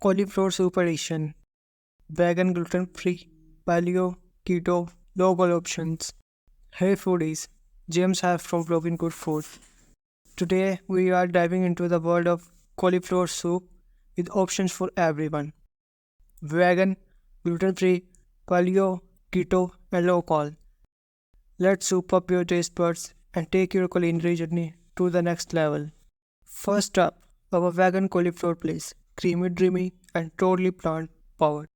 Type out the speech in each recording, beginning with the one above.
Cauliflower soup edition. Vegan, gluten-free, paleo, keto, low-carb options. Hey foodies, James here from Bloggin Good Food. Today we are diving into the world of cauliflower soup with options for everyone. Vegan, gluten-free, paleo, keto, and low-carb. Let's soup up your taste buds and take your culinary journey to the next level. First up, our vegan cauliflower place, creamy, dreamy, and totally plant-powered.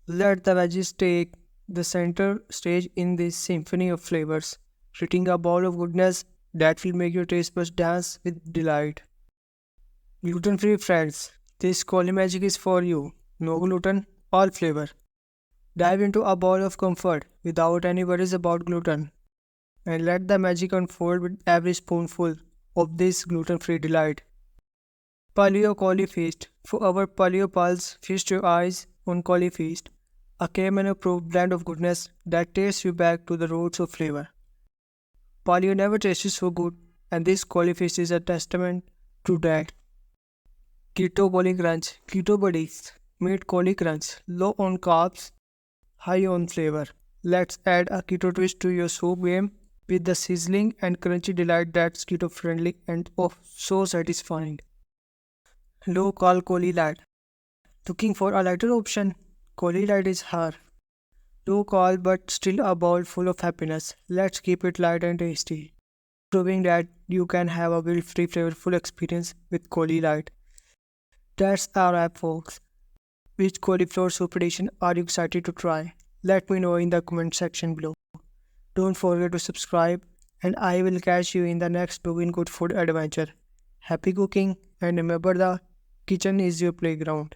Let the veggies take the center stage in this symphony of flavors, creating a bowl of goodness that will make your taste buds dance with delight. Gluten-free friends, this cauli magic is for you. No gluten, all flavor. Dive into a bowl of comfort without any worries about gluten, and let the magic unfold with every spoonful of this gluten-free delight. Paleo Cauli Feast. For our Paleo pals, feast your eyes on Cauli Feast, a Cayman-approved blend of goodness that takes you back to the roots of flavor. Paleo never tasted so good, and this Cauli Feast is a testament to that. Keto Cauli Crunch. Keto buddies. Meet Cauli Crunch. Low on carbs, high on flavor. Let's add a keto twist to your soup game with the sizzling and crunchy delight that's keto friendly and oh so satisfying. Low carb Cauli Light. Looking for a lighter option? Cauli Light is her. Low carb but still a bowl full of happiness. Let's keep it light and tasty. Proving that you can have a guilt-free flavorful experience with Cauli Light. That's our wrap folks. Which cauliflower soup edition are you excited to try? Let me know in the comment section below. Don't forget to subscribe and I will catch you in the next Bloggin Good Food adventure. Happy cooking and remember the kitchen is your playground.